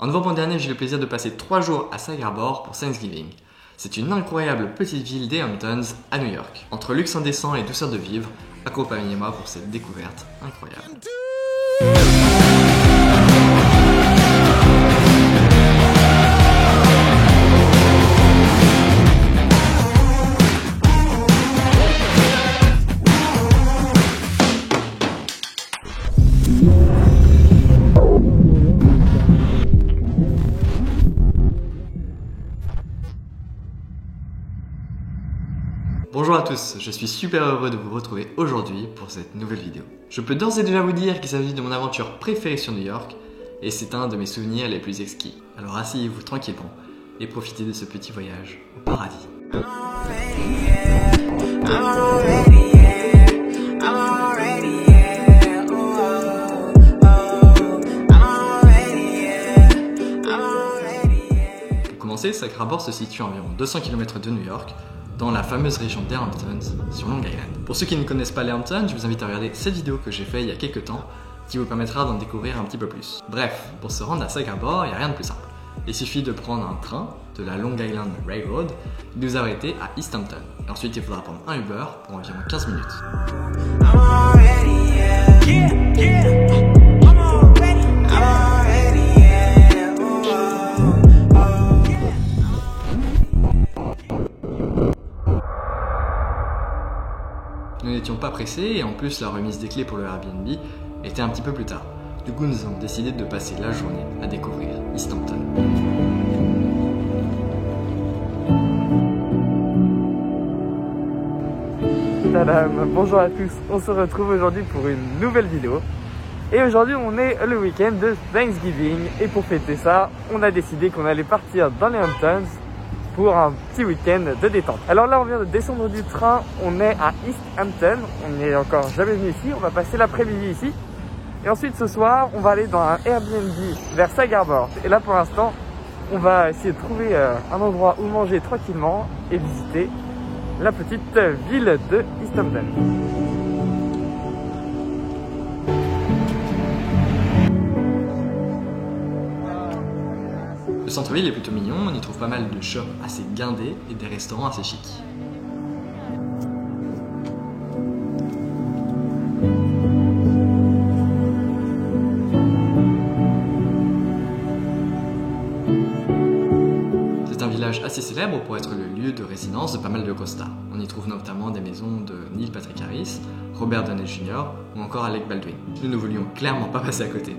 En novembre dernier, j'ai eu le plaisir de passer 3 jours à Sag Harbor pour Thanksgiving. C'est une incroyable petite ville des Hamptons à New York. Entre luxe indécent et douceur de vivre, accompagnez-moi pour cette découverte incroyable. Bonjour à tous, je suis super heureux de vous retrouver aujourd'hui pour cette nouvelle vidéo. Je peux d'ores et déjà vous dire qu'il s'agit de mon aventure préférée sur New York et c'est un de mes souvenirs les plus exquis. Alors asseyez-vous tranquillement et profitez de ce petit voyage au paradis. Pour commencer, Sag Harbor se situe à environ 200 km de New York, dans la fameuse région des Hamptons, sur Long Island. Pour ceux qui ne connaissent pas les Hamptons, je vous invite à regarder cette vidéo que j'ai faite il y a quelques temps, qui vous permettra d'en découvrir un petit peu plus. Bref, pour se rendre à Sag Harbor, il n'y a rien de plus simple. Il suffit de prendre un train de la Long Island Railroad et de vous arrêter à East Hampton. Et ensuite, il faudra prendre un Uber pour environ 15 minutes. Nous n'étions pas pressés et en plus la remise des clés pour le Airbnb était un petit peu plus tard. Du coup nous avons décidé de passer la journée à découvrir East Hampton. Tadam, bonjour à tous, on se retrouve aujourd'hui pour une nouvelle vidéo. Et aujourd'hui on est le week-end de Thanksgiving et pour fêter ça, on a décidé qu'on allait partir dans les Hamptons pour un petit week-end de détente. Alors là on vient de descendre du train, on est à East Hampton, on n'est encore jamais venu ici, on va passer l'après-midi ici. Et ensuite ce soir on va aller dans un Airbnb vers Sag Harbor. Et là pour l'instant on va essayer de trouver un endroit où manger tranquillement et visiter la petite ville de East Hampton. Le centre-ville est plutôt mignon, on y trouve pas mal de shops assez guindés et des restaurants assez chics. C'est un village assez célèbre pour être le lieu de résidence de pas mal de costards. On y trouve notamment des maisons de Neil Patrick Harris, Robert Downey Jr. ou encore Alec Baldwin. Nous ne voulions clairement pas passer à côté.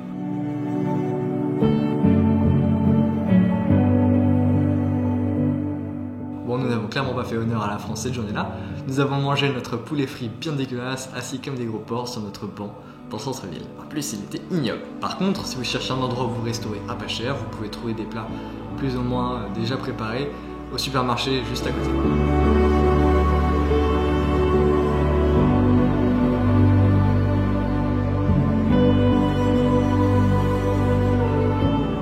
Bon, nous n'avons clairement pas fait honneur à la France cette journée-là. Nous avons mangé notre poulet frit bien dégueulasse, assis comme des gros porcs sur notre banc dans le centre-ville. En plus, il était ignoble. Par contre, si vous cherchez un endroit où vous restaurez à pas cher, vous pouvez trouver des plats plus ou moins déjà préparés au supermarché juste à côté.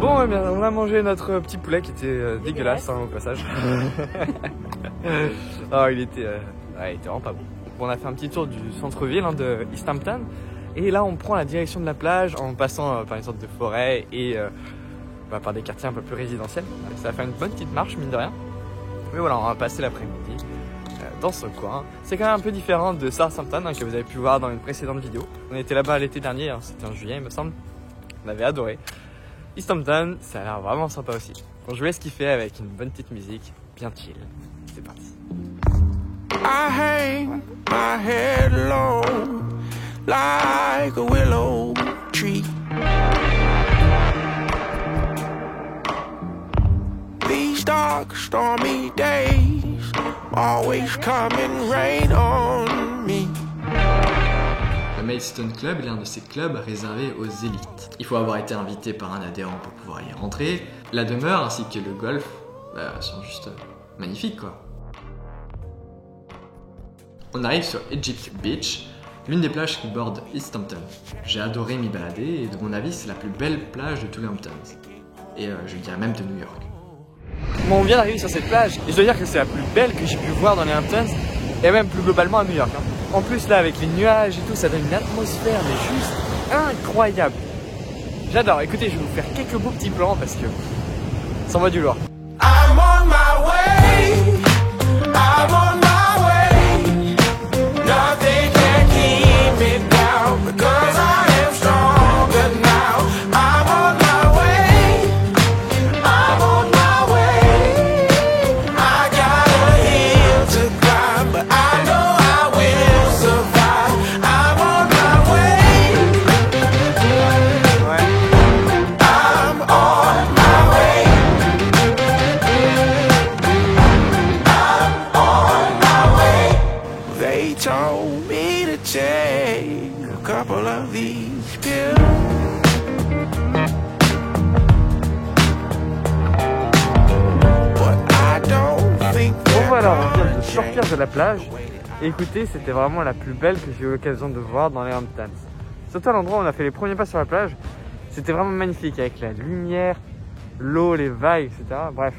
Bon, eh bien, on a mangé notre petit poulet qui était dégueulasse au passage. Oh, il était vraiment pas bon. Bon, on a fait un petit tour du centre-ville de East Hampton. Et là, on prend la direction de la plage en passant par une sorte de forêt et par des quartiers un peu plus résidentiels. Ça va faire une bonne petite marche, mine de rien. Mais voilà, on va passer l'après-midi dans ce coin. C'est quand même un peu différent de Southampton que vous avez pu voir dans une précédente vidéo. On était là-bas l'été dernier, c'était en juillet, il me semble. On avait adoré. East Hampton, ça a l'air vraiment sympa aussi. Bon, je vous laisse kiffer avec une bonne petite musique, bien chill. C'est parti. I hang my head low like a willow tree. These dark, stormy days always come and rain on me. Le Maidstone Club est l'un de ces clubs réservés aux élites. Il faut avoir été invité par un adhérent pour pouvoir y rentrer. La demeure ainsi que le golf sont juste magnifiques quoi. On arrive sur Egypt Beach, l'une des plages qui borde East Hampton. J'ai adoré m'y balader et de mon avis c'est la plus belle plage de tous les Hamptons. Et je dirais même de New York. Bon, on vient d'arriver sur cette plage et je dois dire que c'est la plus belle que j'ai pu voir dans les Hamptons et même plus globalement à New York. En plus là avec les nuages et tout, ça donne une atmosphère mais juste incroyable. J'adore. Écoutez, je vais vous faire quelques beaux petits plans parce que ça envoie du lourd. I'm on my way. I'm on my way. Nothing can keep me down because I am stronger now. I'm on my way. I'm on my way. I got a hill to climb, but I know I will survive. I'm on my way. I'm on my way. They told me to take a couple of these pills. But I don't think Bon voilà, on vient de they're sortir de la plage. Et écoutez, c'était vraiment la plus belle que j'ai eu l'occasion de voir dans les Hamptons. Surtout à l'endroit où on a fait les premiers pas sur la plage. C'était vraiment magnifique avec la lumière, l'eau, les vagues, etc. Bref,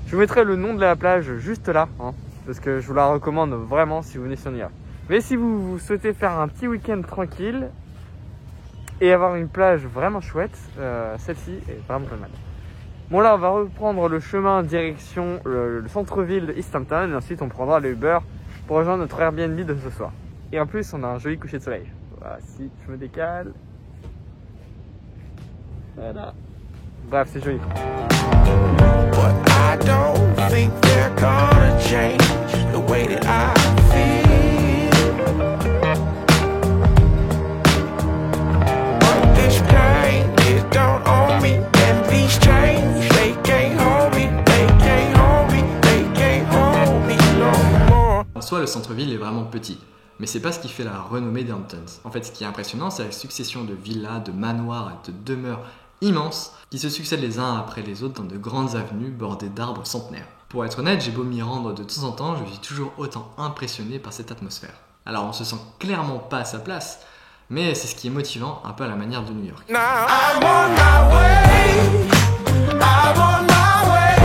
je vous mettrai le nom de la plage juste là, hein, parce que je vous la recommande vraiment si vous venez sur New York. Mais si vous souhaitez faire un petit week-end tranquille et avoir une plage vraiment chouette, celle-ci est vraiment pas mal. Bon là, on va reprendre le chemin direction le centre-ville de East Hampton et ensuite on prendra le Uber pour rejoindre notre Airbnb de ce soir. Et en plus, on a un joli coucher de soleil. Voilà, si je me décale. Voilà. Bref, c'est joli. But I don't think they're gonna change the way that I feel. But this pain, it don't own me. And these chains, they can't hold me. They can't hold me. They can't hold me no more. En soi, le centre-ville est vraiment petit, mais c'est pas ce qui fait la renommée des Hamptons. En fait, ce qui est impressionnant, c'est la succession de villas, de manoirs et de demeures immenses qui se succèdent les uns après les autres dans de grandes avenues bordées d'arbres centenaires. Pour être honnête, j'ai beau m'y rendre de temps en temps, je suis toujours autant impressionné par cette atmosphère. Alors on se sent clairement pas à sa place, mais c'est ce qui est motivant, un peu à la manière de New York. Now I'm on my way. I'm on my way.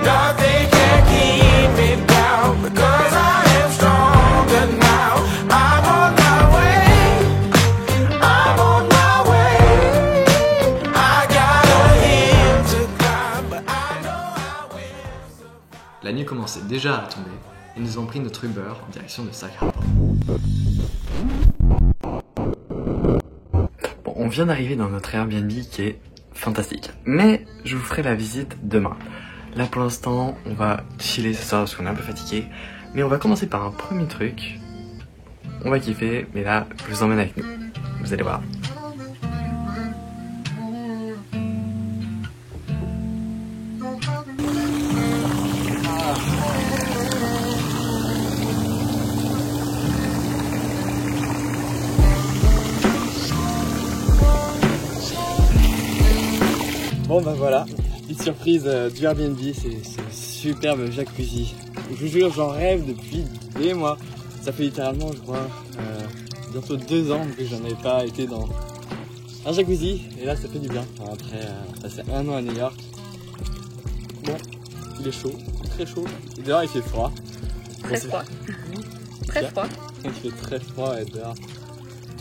Nothing can keep me down because I am stronger now. I'm on my way. I'm on my way. I got a hill to climb, but I know I will. La nuit commençait déjà à tomber et nous avons pris notre Uber en direction de Sag Harbor. Bon, on vient d'arriver dans notre Airbnb qui est fantastique, mais je vous ferai la visite demain. Là pour l'instant, on va chiller ce soir parce qu'on est un peu fatigué, mais on va commencer par un premier truc. On va kiffer, mais là, je vous emmène avec nous. Vous allez voir. Bon bah voilà, petite surprise du Airbnb, c'est ce superbe jacuzzi. Je vous jure, j'en rêve depuis des mois. Ça fait littéralement, je crois, bientôt 2 ans que j'en avais pas été dans un jacuzzi. Et là, ça fait du bien. Enfin, après passer 1 an à New York. Bon, il est chaud, très chaud. Et dehors, il fait froid. Très froid. Très froid. Il fait très froid et dehors.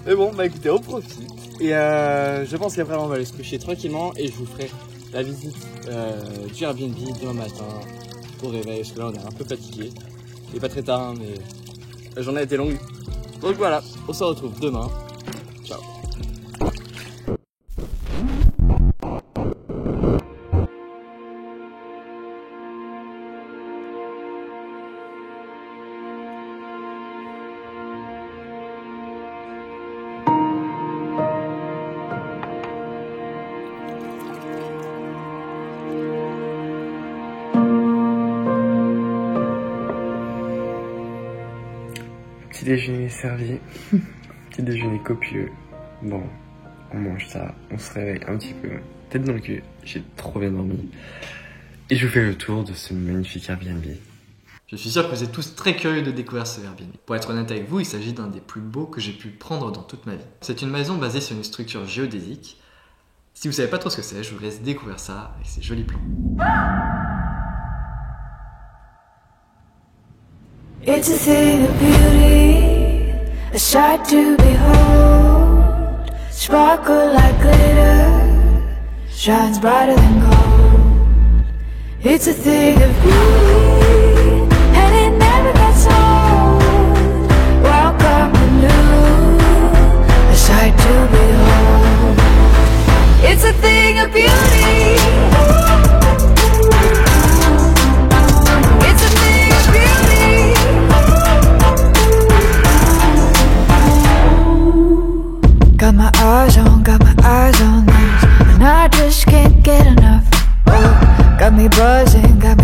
Mais bon, bah écoutez, on profite. Et je pense qu'après on va aller se coucher tranquillement et je vous ferai la visite du Airbnb demain matin au réveil parce que là on est un peu fatigué. Il est pas très tard hein, mais la journée a été longue. Donc voilà, on se retrouve demain. Ciao. Petit déjeuner servi, petit déjeuner copieux. Bon, on mange ça, on se réveille un petit peu, tête dans le cul, j'ai trop bien dormi. Et je vous fais le tour de ce magnifique Airbnb. Je suis sûr que vous êtes tous très curieux de découvrir ce Airbnb. Pour être honnête avec vous, il s'agit d'un des plus beaux que j'ai pu prendre dans toute ma vie. C'est une maison basée sur une structure géodésique. Si vous savez pas trop ce que c'est, je vous laisse découvrir ça avec ces jolis plans. It's a thing of beauty, a sight to behold, sparkle like glitter, shines brighter than gold. It's a thing of beauty, and it never gets old. Welcome to new, a sight to behold. It's a thing of beauty. It's a thing of beauty. Got my eyes on this, and I just can't get enough. Oh, got me buzzing, yeah. I'm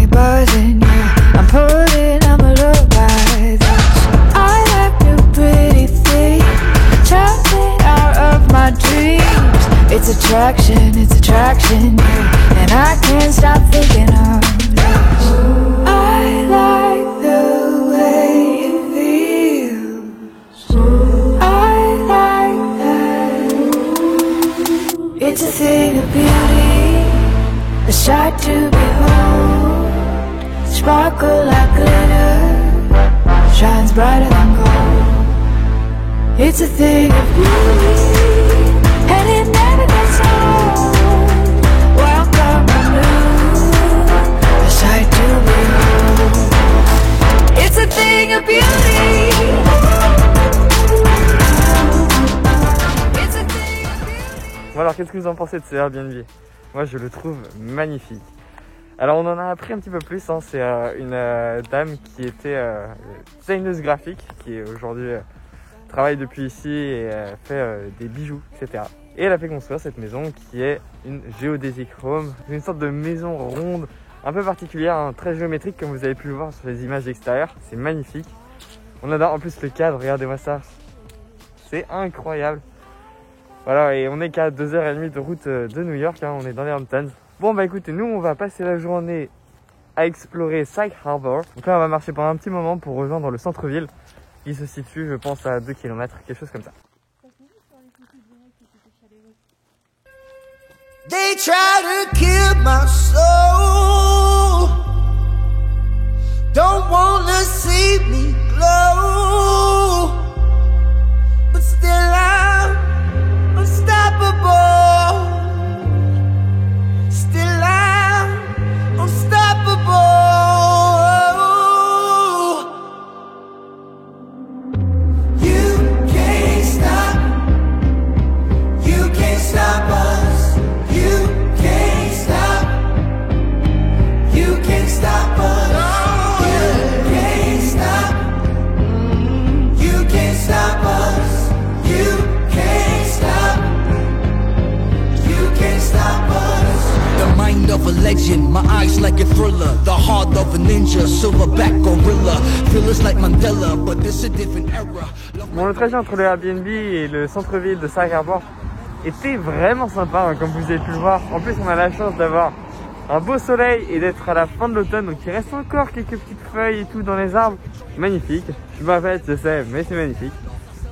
a little by this. I like new pretty things, traveling out of my dreams. It's attraction, yeah. And I can't stop thinking of this. I like the way it feels. I like that. It's a thing of beauty, a sight to behold. Sparkle like glitter, shines brighter than gold. It's a thing of beauty, and it never gets old. Welcome anew, a sight to behold. It's a thing of beauty. It's a thing of beauty. Bon alors, qu'est-ce que vous en pensez de ce Airbnb? Moi, je le trouve magnifique. Alors, on en a appris un petit peu plus, hein. C'est une dame qui était designeuse graphique, qui aujourd'hui travaille depuis ici et fait des bijoux, etc. Et elle a fait construire cette maison qui est une géodésique home, une sorte de maison ronde, un peu particulière, hein, très géométrique comme vous avez pu le voir sur les images extérieures. C'est magnifique. On adore en plus le cadre, regardez-moi ça. C'est incroyable. Voilà, et on est qu'à 2h30 de route de New York, hein, on est dans les Hamptons. Bon bah écoutez, nous on va passer la journée à explorer Sag Harbor. Donc là on va marcher pendant un petit moment pour rejoindre le centre-ville. Il se situe, je pense, à 2 km, quelque chose comme ça. They try to kill my soul. Don't wanna see me glow. But still I'm unstoppable. Still I'm unstoppable. You can't stop. You can't stop us. You can't stop. You can't stop us. You can't stop. You can't stop us. You can't stop. You can't stop us. The mind of a legend, my eyes like a thriller. The heart of a ninja, silverback gorilla. Feelings like Mandela, but this a different era. Bon, le trajet entre le Airbnb et le centre-ville de Sag Harbor était vraiment sympa, hein, comme vous avez pu le voir. En plus, on a la chance d'avoir un beau soleil et d'être à la fin de l'automne, donc il reste encore quelques petites feuilles et tout dans les arbres. Magnifique. Je suis pas faite, je sais, mais c'est magnifique.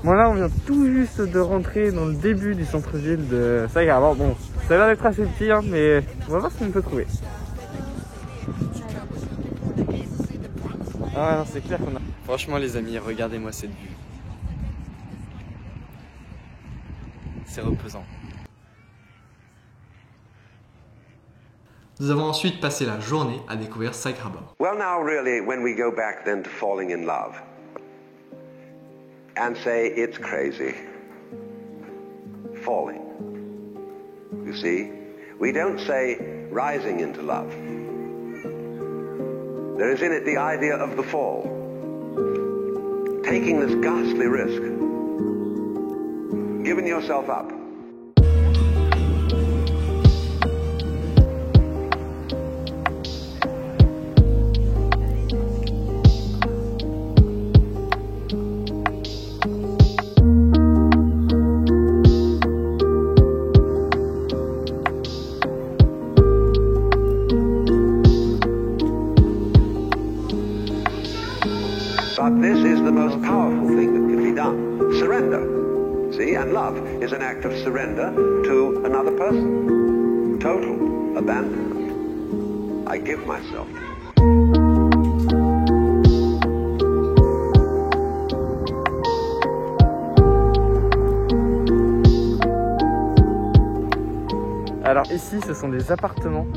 Bon, là, on vient tout juste de rentrer dans le début du centre-ville de Sag Harbor. Bon, ça a l'air d'être assez petit, hein, mais on va voir ce qu'on peut trouver. Ah non, c'est clair qu'on a... Franchement, les amis, regardez-moi cette vue. C'est reposant. Nous avons ensuite passé la journée à découvrir Sag Harbor. Well, now, really, when we go back then to falling in love and say it's crazy, falling. You see, we don't say rising into love. There is in it the idea of the fall, taking this ghastly risk, giving yourself up. But this is the most powerful thing that can be done. Surrender. See, and love is an act of surrender to another person. Total abandonment. I give myself to you. Alors ici, ce sont des appartements.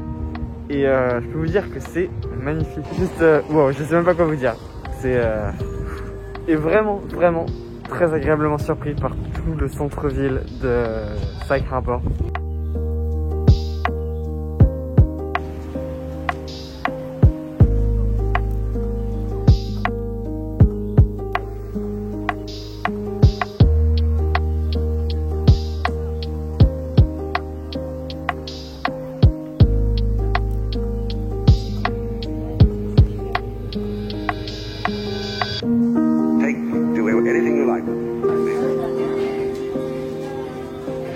Et je peux vous dire que c'est magnifique. Juste, wow, je sais même pas quoi vous dire. C'est et vraiment très agréablement surpris par tout le centre-ville de Sacré Harbor. Anything you like.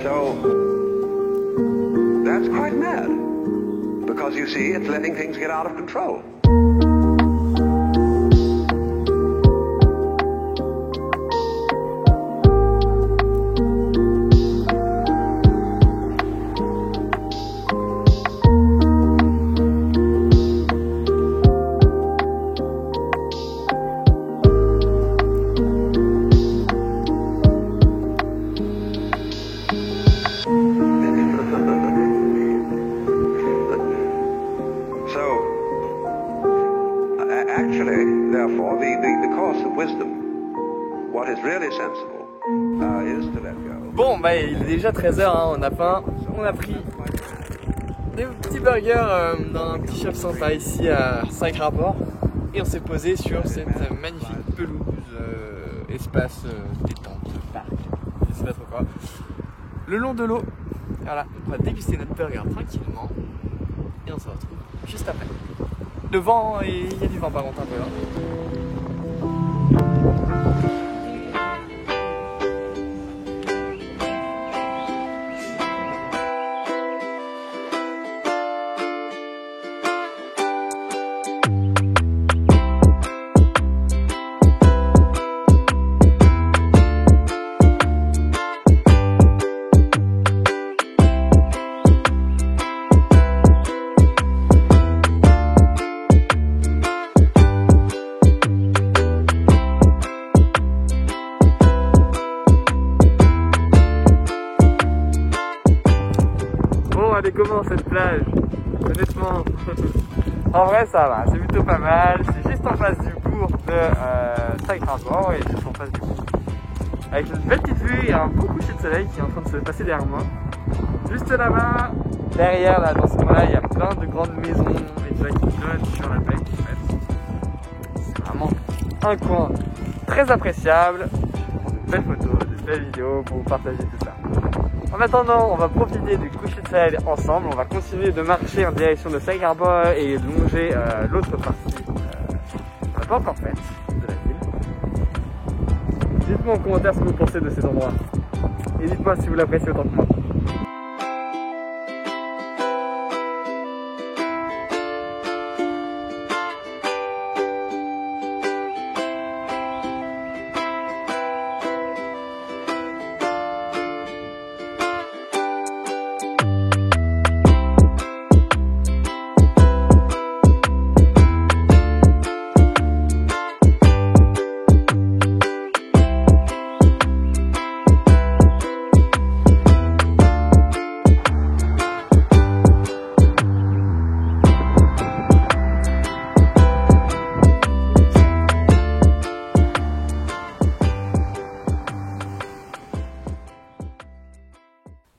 So, that's quite mad. Because you see, it's letting things get out of control. Actually, therefore, the course of wisdom, what is really sensible, is to let go. Bon, bah il est déjà 13h, hein, on a faim. On a pris des petits burgers dans un petit shop sympa ici à Sacré Harbor. Et on s'est posé sur cette magnifique pelouse, espace détente, parc, je sais pas trop quoi. Le long de l'eau, voilà, on va déguster notre burger tranquillement. Et on se retrouve juste après. Le vent, il y a du vent par contre un peu. Hein. Elle est comment cette plage? Honnêtement, en vrai ça va, c'est plutôt pas mal. C'est juste en face du bourg de Sacré Harbor et juste en face du bourg. Avec une belle petite vue et un beau coucher de soleil qui est en train de se passer derrière moi. Juste là-bas, derrière là, dans ce coin-là, il y a plein de grandes maisons et déjà qui donnent sur la plaine en fait. C'est vraiment un coin très appréciable. De belles photos, de belles vidéos pour vous partager tout ça. En attendant, on va profiter du coucher de soleil ensemble. On va continuer de marcher en direction de Sacré Harbor et de longer l'autre partie qu'on n'a pas encore faite de la ville. Dites-moi en commentaire ce que vous pensez de ces endroits. Et dites-moi si vous l'appréciez autant que moi.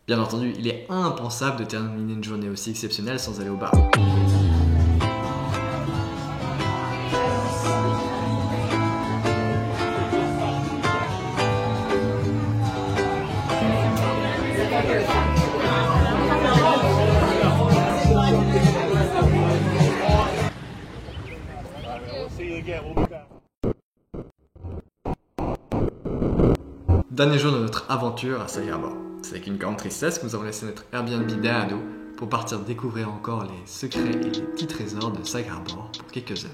Bien entendu, il est impensable de terminer une journée aussi exceptionnelle sans aller au bar. Dernier jour de notre aventure à Sacré Harbor. C'est avec une grande tristesse que nous avons laissé notre Airbnb derrière nous pour partir découvrir encore les secrets et les petits trésors de Sacré Harbor pour quelques heures.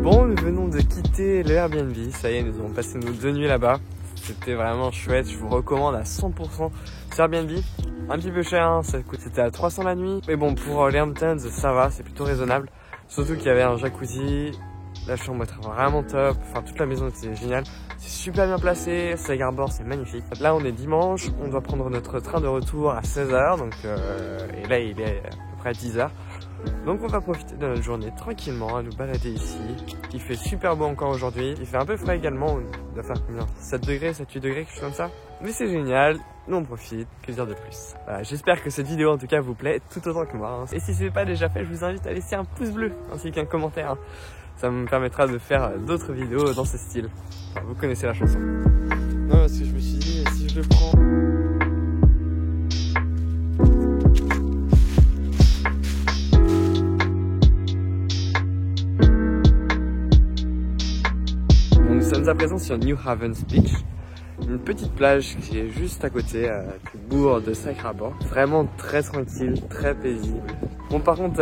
Bon, nous venons de quitter le Airbnb, ça y est, nous avons passé nos 2 nuits là-bas. C'était vraiment chouette, je vous recommande à 100% ce Airbnb. Un petit peu cher, hein, c'était à 300 la nuit. Mais bon, pour les Hamptons, ça va, c'est plutôt raisonnable. Surtout qu'il y avait un jacuzzi, la chambre était vraiment top, enfin toute la maison était géniale. C'est super bien placé, Sag Harbor c'est magnifique. Là on est dimanche, on doit prendre notre train de retour à 16h, donc, et là il est à peu près à 10h. Donc on va profiter de notre journée tranquillement à nous balader ici. Il fait super beau encore aujourd'hui, il fait un peu frais également, il doit faire combien 7 degrés, 7-8 degrés, quelque chose comme ça. Mais c'est génial, nous on profite, que dire de plus. Voilà, j'espère que cette vidéo en tout cas vous plaît tout autant que moi. Et si ce n'est pas déjà fait, je vous invite à laisser un pouce bleu ainsi qu'un commentaire. Ça me permettra de faire d'autres vidéos dans ce style. Enfin, vous connaissez la chanson. Non, parce que je me suis dit, si je le prends... Bon, nous sommes à présent sur New Havens Beach, une petite plage qui est juste à côté du bourg de Sag Harbor. Vraiment très tranquille, très paisible. Bon, par contre,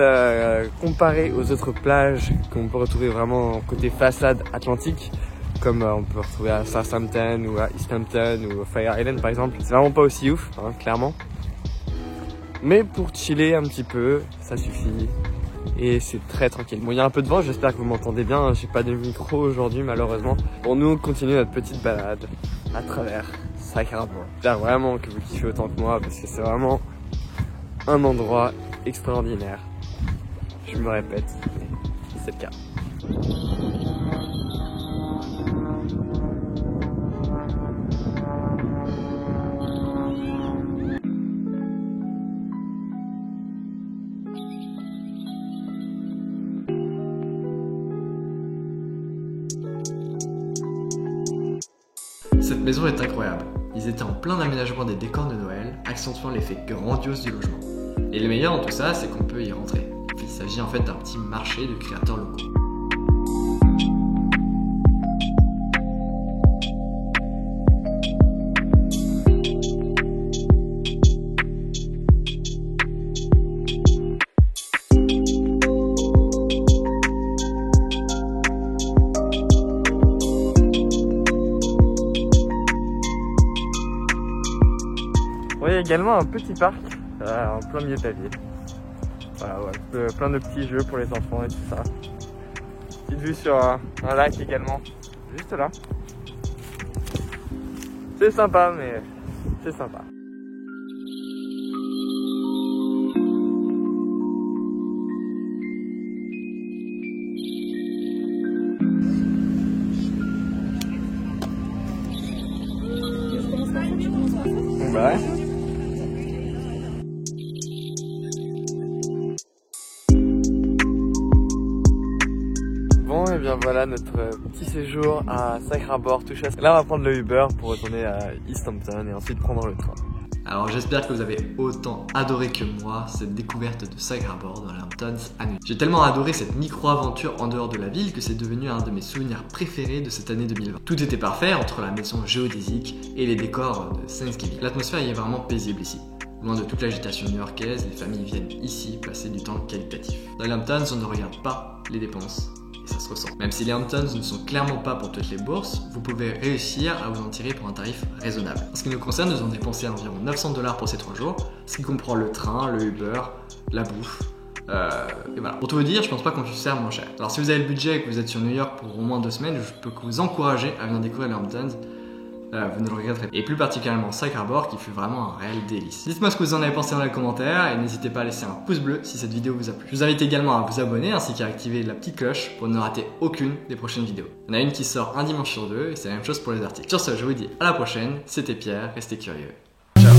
comparé aux autres plages qu'on peut retrouver vraiment côté façade atlantique, comme on peut retrouver à Southampton ou à East Hampton ou à Fire Island par exemple, c'est vraiment pas aussi ouf, hein, clairement. Mais pour chiller un petit peu, ça suffit. Et c'est très tranquille. Bon, il y a un peu de vent, j'espère que vous m'entendez bien. J'ai pas de micro aujourd'hui, malheureusement. Bon, nous, on continue notre petite balade à travers Sag Harbor. J'espère vraiment que vous kiffez autant que moi, parce que c'est vraiment un endroit extraordinaire. Je me répète, mais c'est le cas. Cette maison est incroyable. Ils étaient en plein aménagement des décors de Noël, accentuant l'effet grandiose du logement. Et le meilleur dans tout ça, c'est qu'on peut y rentrer. Il s'agit en fait d'un petit marché de créateurs locaux. Bon, il y a également un petit parc en plein milieu de la ville. Voilà, ouais, plein de petits jeux pour les enfants et tout ça. Petite vue sur un lac également, juste là. C'est sympa, mais c'est sympa. Bon, bah ouais. Bon, et bien voilà notre petit séjour à Sag Harbor touche à... Là on va prendre le Uber pour retourner à East Hampton et ensuite prendre le train. Alors j'espère que vous avez autant adoré que moi cette découverte de Sag Harbor dans les Hamptons à New York. J'ai tellement adoré cette micro-aventure en dehors de la ville que c'est devenu un de mes souvenirs préférés de cette année 2020. Tout était parfait entre la maison géodésique et les décors de Thanksgiving. L'atmosphère y est vraiment paisible ici. Loin de toute l'agitation new-yorkaise, les familles viennent ici passer du temps qualitatif. Dans les Hamptons, on ne regarde pas les dépenses. Ça se ressent. Même si les Hamptons ne sont clairement pas pour toutes les bourses, vous pouvez réussir à vous en tirer pour un tarif raisonnable. En ce qui nous concerne, nous avons dépensé environ 900 $ pour ces 3 jours, ce qui comprend le train, le Uber, la bouffe. Et voilà. Pour tout vous dire, je pense pas qu'on puisse faire moins cher. Alors si vous avez le budget et que vous êtes sur New York pour au moins 2 semaines, je peux que vous encourager à venir découvrir les Hamptons. Vous ne le regretterez pas. Et plus particulièrement Sag Harbor qui fut vraiment un réel délice. Dites-moi ce que vous en avez pensé dans les commentaires et n'hésitez pas à laisser un pouce bleu si cette vidéo vous a plu. Je vous invite également à vous abonner ainsi qu'à activer la petite cloche pour ne rater aucune des prochaines vidéos. Il y en a une qui sort un dimanche sur 2 et c'est la même chose pour les articles. Sur ce, je vous dis à la prochaine. C'était Pierre, restez curieux. Ciao.